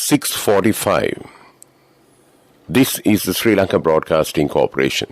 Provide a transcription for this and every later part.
6:45. This is the Sri Lanka Broadcasting Corporation.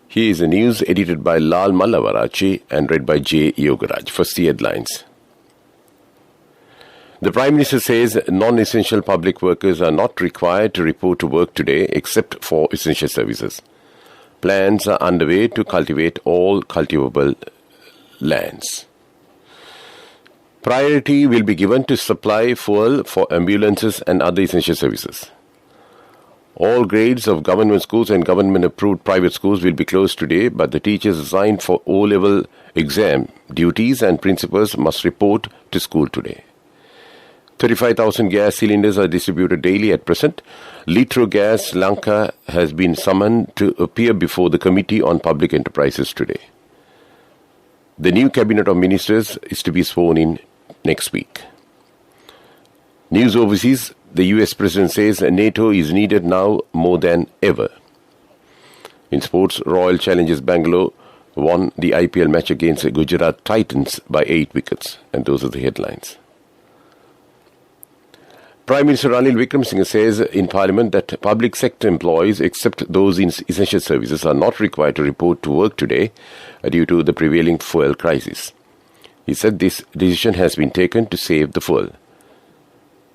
Here is the news edited by Lal Mallavarachi and read by J. Yogaraj. First, the headlines. The Prime Minister says non-essential public workers are not required to report to work today except for essential services. Plans are underway to cultivate all cultivable lands. Priority will be given to supply fuel for ambulances and other essential services. All grades of government schools and government-approved private schools will be closed today, but the teachers assigned for O-level exam duties and principals must report to school today. 35,000 gas cylinders are distributed daily at present. Litro Gas Lanka has been summoned to appear before the Committee on Public Enterprises today. The new Cabinet of Ministers is to be sworn in next week. News overseas, the US President says NATO is needed now more than ever. In sports, Royal Challengers Bangalore won the IPL match against Gujarat Titans by 8 wickets. And those are the headlines. Prime Minister Ranil Wickremesinghe says in Parliament that public sector employees, except those in essential services, are not required to report to work today due to the prevailing fuel crisis. He said this decision has been taken to save the fuel.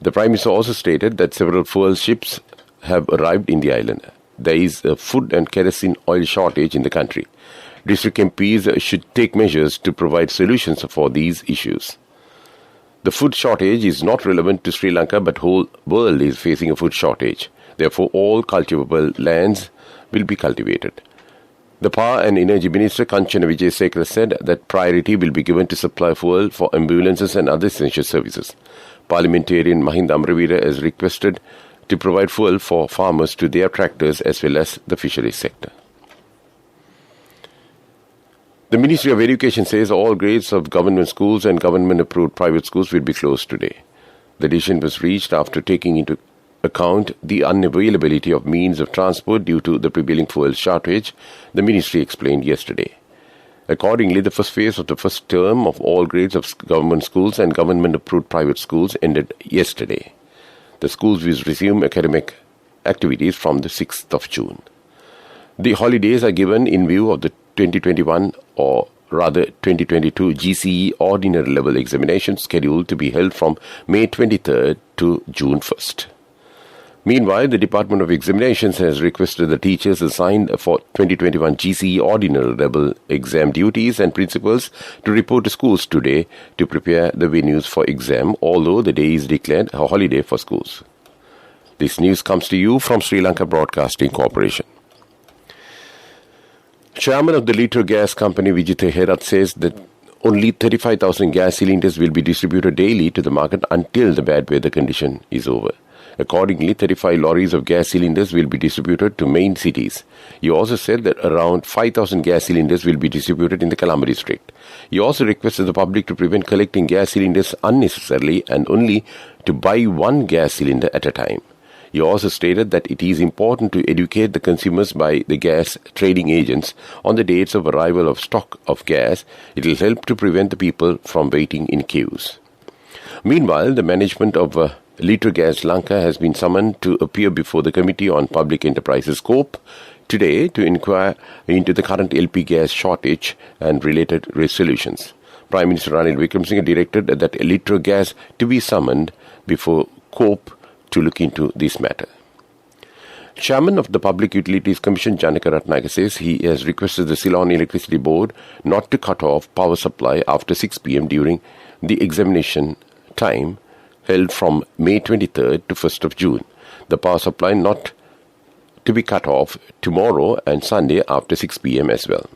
The Prime Minister also stated that several fuel ships have arrived in the island. There is a food and kerosene oil shortage in the country. District MPs should take measures to provide solutions for these issues. The food shortage is not relevant to Sri Lanka, but whole world is facing a food shortage. Therefore, all cultivable lands will be cultivated. The Power and Energy Minister Kanchana Wijesekara said that priority will be given to supply fuel for ambulances and other essential services. Parliamentarian Mahinda Amravira has requested to provide fuel for farmers to their tractors as well as the fisheries sector. The Ministry of Education says all grades of government schools and government-approved private schools will be closed today. The decision was reached after taking into account the unavailability of means of transport due to the prevailing fuel shortage, the ministry explained yesterday. Accordingly, the first phase of the first term of all grades of government schools and government-approved private schools ended yesterday. The schools will resume academic activities from the 6th of June. The holidays are given in view of the 2021 or rather 2022 GCE ordinary level examination scheduled to be held from May 23rd to June 1st. Meanwhile, the Department of Examinations has requested the teachers assigned for 2021 GCE ordinary level exam duties and principals to report to schools today to prepare the venues for exam, although the day is declared a holiday for schools. This news comes to you from Sri Lanka Broadcasting Corporation. Chairman of the Litro Gas Company Vijitha Herath says that only 35,000 gas cylinders will be distributed daily to the market until the bad weather condition is over. Accordingly, 35 lorries of gas cylinders will be distributed to main cities. He also said that around 5,000 gas cylinders will be distributed in the Colombo district. He also requested the public to prevent collecting gas cylinders unnecessarily and only to buy one gas cylinder at a time. He also stated that it is important to educate the consumers by the gas trading agents on the dates of arrival of stock of gas. It will help to prevent the people from waiting in queues. Meanwhile, the management of Litro Gas Lanka has been summoned to appear before the Committee on Public Enterprises (COPE) today to inquire into the current LP gas shortage and related resolutions. Prime Minister Ranil Wickremesinghe directed that Litro Gas to be summoned before COPE to look into this matter. Chairman of the Public Utilities Commission, Janaka Ratnayaka, says he has requested the Ceylon Electricity Board not to cut off power supply after 6 p.m. during the examination time held from May 23rd to 1st of June. The power supply not to be cut off tomorrow and Sunday after 6 p.m. as well.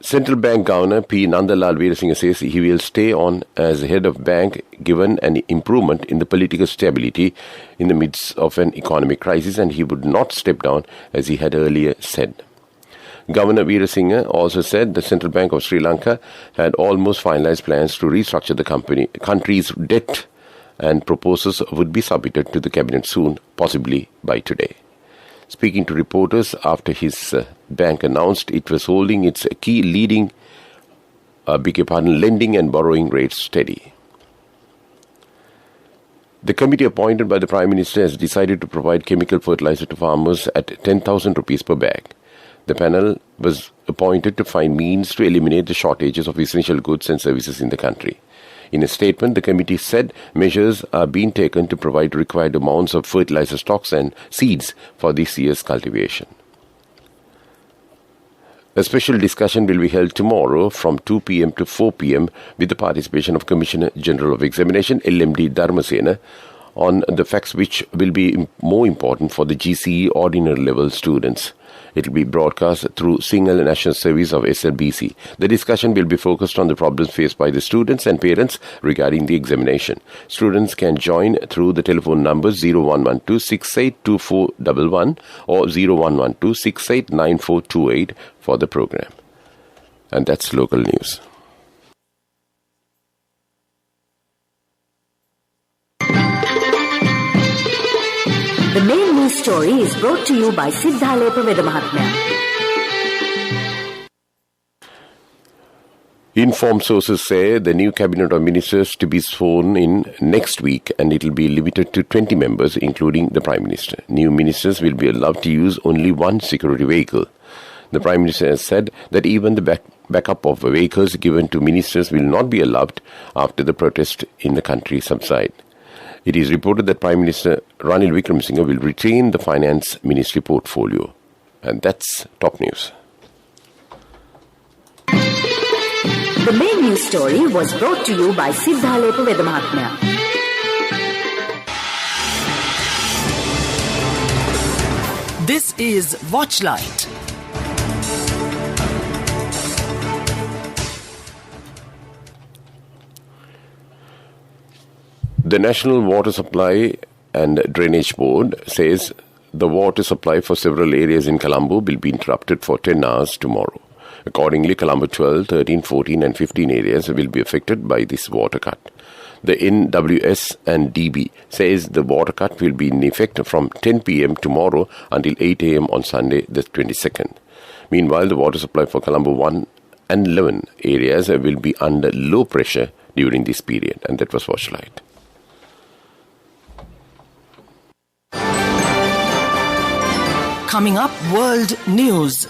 Central Bank Governor P. Nandalal Veerasinghe says he will stay on as head of bank given an improvement in the political stability in the midst of an economic crisis, and he would not step down as he had earlier said. Governor Veerasinghe also said the Central Bank of Sri Lanka had almost finalized plans to restructure the country's debt, and proposals would be submitted to the cabinet soon, possibly by today. Speaking to reporters after his bank announced it was holding its key lending and borrowing rates steady. The committee appointed by the Prime Minister has decided to provide chemical fertilizer to farmers at 10,000 rupees per bag. The panel was appointed to find means to eliminate the shortages of essential goods and services in the country. In a statement, the committee said measures are being taken to provide required amounts of fertilizer stocks and seeds for this year's cultivation. A special discussion will be held tomorrow from 2 p.m. to 4 p.m. with the participation of Commissioner General of Examination, LMD Dharmasena, on the facts which will be more important for the GCE ordinary level students. It will be broadcast through Single National Service of SLBC. The discussion will be focused on the problems faced by the students and parents regarding the examination. Students can join through the telephone numbers 0112 682411 or 0112 689428 for the program. And that's local news. The main news story is brought to you by Siddhalepa Vedamahatmya. Informed sources say the new cabinet of ministers to be sworn in next week, and it will be limited to 20 members, including the Prime Minister. New ministers will be allowed to use only one security vehicle. The Prime Minister has said that even the backup of vehicles given to ministers will not be allowed after the protest in the country subside. It is reported that Prime Minister Ranil Wickremesinghe will retain the Finance Ministry portfolio. And that's top news. The main news story was brought to you by Siddhalepa Vedamahatmya. This is Watchlight. The National Water Supply and Drainage Board says the water supply for several areas in Colombo will be interrupted for 10 hours tomorrow. Accordingly, Colombo 12, 13, 14 and 15 areas will be affected by this water cut. The NWS and DB says the water cut will be in effect from 10 p.m. tomorrow until 8 a.m. on Sunday the 22nd. Meanwhile, the water supply for Colombo 1 and 11 areas will be under low pressure during this period. And that was Watchlight. Coming up, World News.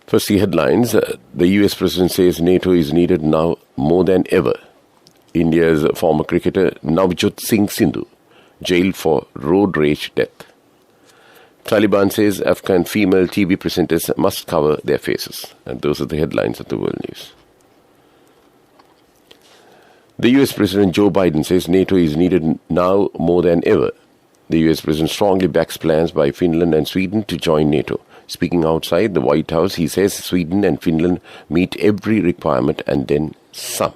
First, the headlines. The US President says NATO is needed now more than ever. India's former cricketer Navjot Singh Sindhu jailed for road rage death. Taliban says Afghan female TV presenters must cover their faces. And those are the headlines of the World News. The US President Joe Biden says NATO is needed now more than ever. The US President strongly backs plans by Finland and Sweden to join NATO. Speaking outside the White House, he says Sweden and Finland meet every requirement and then some.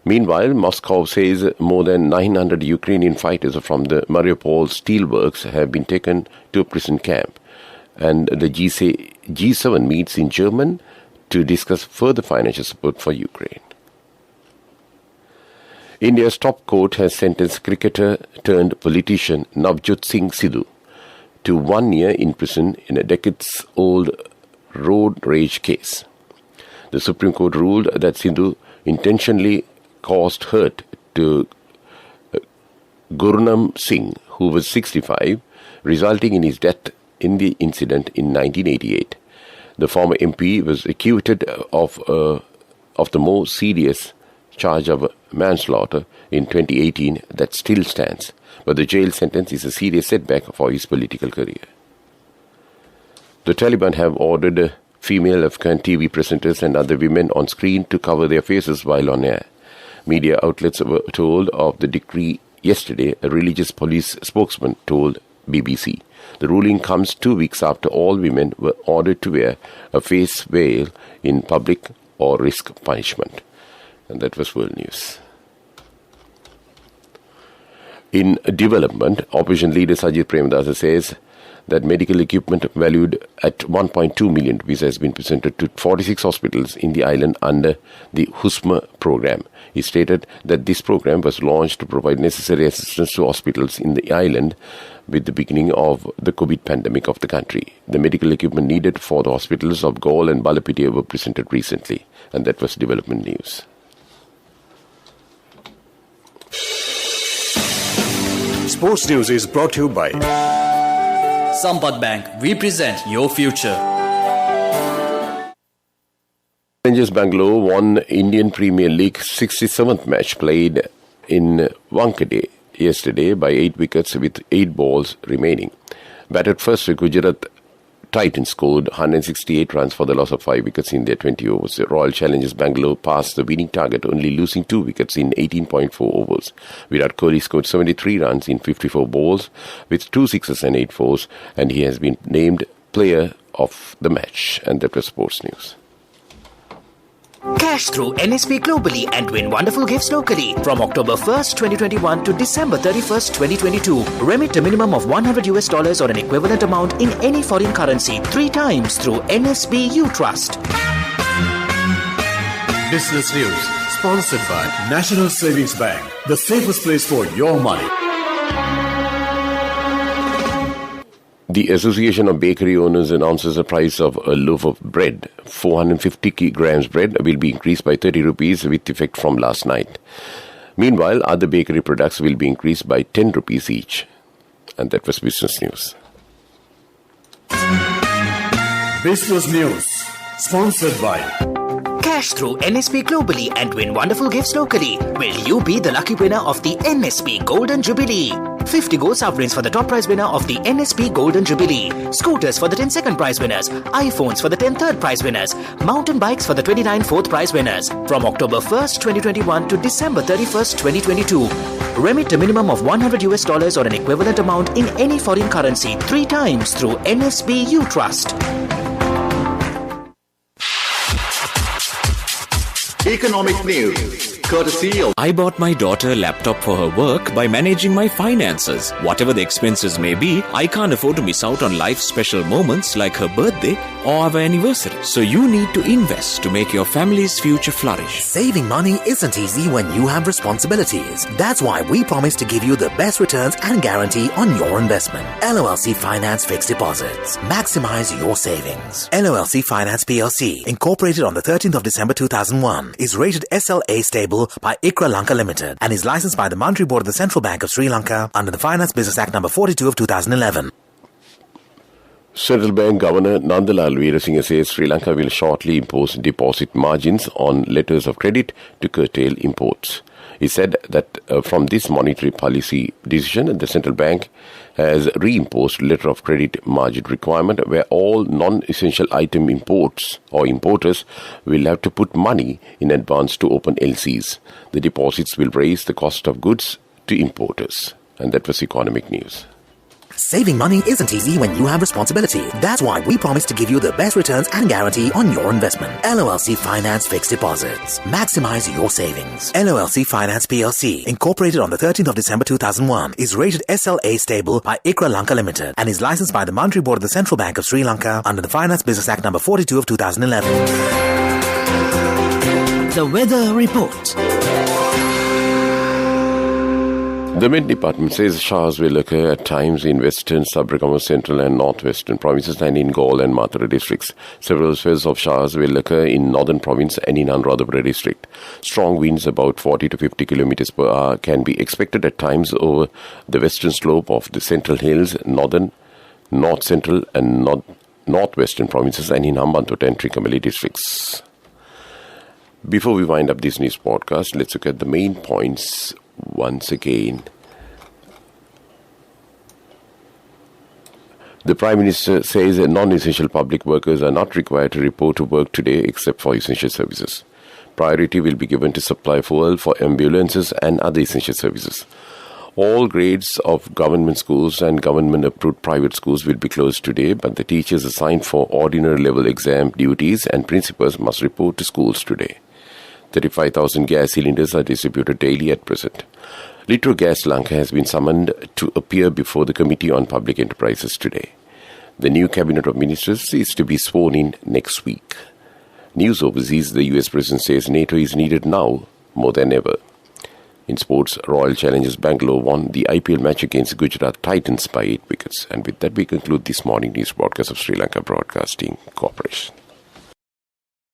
Meanwhile, Moscow says more than 900 Ukrainian fighters from the Mariupol steelworks have been taken to a prison camp. And the G7 meets in Germany to discuss further financial support for Ukraine. India's top court has sentenced cricketer turned politician Navjot Singh Sidhu to 1 year in prison in a decades-old road rage case. The Supreme Court ruled that Sidhu intentionally caused hurt to Gurnam Singh, who was 65, resulting in his death in the incident in 1988. The former MP was acquitted of the more serious charge of manslaughter in 2018 that still stands, but the jail sentence is a serious setback for his political career. The Taliban have ordered female Afghan TV presenters and other women on screen to cover their faces while on air. Media outlets were told of the decree yesterday, a religious police spokesman told BBC. The ruling comes 2 weeks after all women were ordered to wear a face veil in public or risk punishment. And that was World News. In development, opposition leader Sajid Premadasa says that medical equipment valued at 1.2 million rupees has been presented to 46 hospitals in the island under the HUSMA program. He stated that this program was launched to provide necessary assistance to hospitals in the island with the beginning of the COVID pandemic of the country. The medical equipment needed for the hospitals of Gaul and Balapitiya were presented recently, and that was development news. Sports News is brought to you by Sampath Bank, we present your future. Rangers Bangalore won Indian Premier League 67th match played in Wankhede yesterday by 8 wickets with 8 balls remaining. Batted first, Gujarat Titans scored 168 runs for the loss of 5 wickets in their 20 overs. The Royal Challengers Bangalore passed the winning target, only losing 2 wickets in 18.4 overs. Virat Kohli scored 73 runs in 54 balls with 2 sixes and 8 fours, and he has been named player of the match. And that was sports news. Cash through NSP globally and win wonderful gifts locally. From October 1st, 2021 to December 31st, 2022. Remit a minimum of $100 or an equivalent amount in any foreign currency 3 times through NSB U Trust. Business News, sponsored by National Savings Bank, the safest place for your money. The Association of Bakery Owners announces the price of a loaf of bread. 450 grams bread will be increased by 30 rupees with effect from last night. Meanwhile, other bakery products will be increased by 10 rupees each. And that was business news. Business News, sponsored by Cash through NSP globally and win wonderful gifts locally. Will you be the lucky winner of the NSP Golden Jubilee? 50 gold sovereigns for the top prize winner of the NSP Golden Jubilee. Scooters for the 10 second prize winners. iPhones for the 10 third prize winners. Mountain bikes for the 29 fourth prize winners. From October 1st, 2021 to December 31st, 2022. Remit a minimum of $100 or an equivalent amount in any foreign currency 3 times through NSB U Trust. Economic news, courtesy of I bought my daughter a laptop for her work by managing my finances. Whatever the expenses may be, I can't afford to miss out on life's special moments like her birthday or our anniversary. So you need to invest to make your family's future flourish. Saving money isn't easy when you have responsibilities. That's why we promise to give you the best returns and guarantee on your investment. LOLC Finance Fixed Deposits. Maximize your savings. LOLC Finance PLC, incorporated on the 13th of December 2001, is rated SLA stable by ICRA Lanka Limited and is licensed by the Monetary Board of the Central Bank of Sri Lanka under the Finance Business Act number 42 of 2011. Central Bank Governor Nandalal Veerasinghe says Sri Lanka will shortly impose deposit margins on letters of credit to curtail imports. He said that from this monetary policy decision, the central bank has reimposed letter of credit margin requirement where all non-essential item imports or importers will have to put money in advance to open LCs. The deposits will raise the cost of goods to importers. And that was economic news. Saving money isn't easy when you have responsibility. That's why we promise to give you the best returns and guarantee on your investment. LOLC Finance Fixed Deposits. Maximize your savings. LOLC Finance PLC, incorporated on the 13th of December 2001, is rated SLA stable by ICRA Lanka Limited and is licensed by the Monetary Board of the Central Bank of Sri Lanka under the Finance Business Act number 42 of 2011. The Weather Report. The Met Department says showers will occur at times in western, sub-Brahmo, central and northwestern provinces and in Gaul and Mathura districts. Several spells of showers will occur in northern province and in Anuradhapura district. Strong winds about 40 to 50 kilometers per hour can be expected at times over the western slope of the central hills, northern, north central and northwestern provinces and in Hambantota and Trincomalee districts. Before we wind up this news podcast, let's look at the main points once again. The Prime Minister says that non-essential public workers are not required to report to work today except for essential services. Priority will be given to supply fuel for ambulances and other essential services. All grades of government schools and government-approved private schools will be closed today, but the teachers assigned for ordinary level exam duties and principals must report to schools today. 35,000 gas cylinders are distributed daily at present. Litro Gas Lanka has been summoned to appear before the Committee on Public Enterprises today. The new cabinet of ministers is to be sworn in next week. News overseas, the US President says NATO is needed now more than ever. In sports, Royal Challengers Bangalore won the IPL match against Gujarat Titans by 8 wickets. And with that, we conclude this morning news broadcast of Sri Lanka Broadcasting Corporation.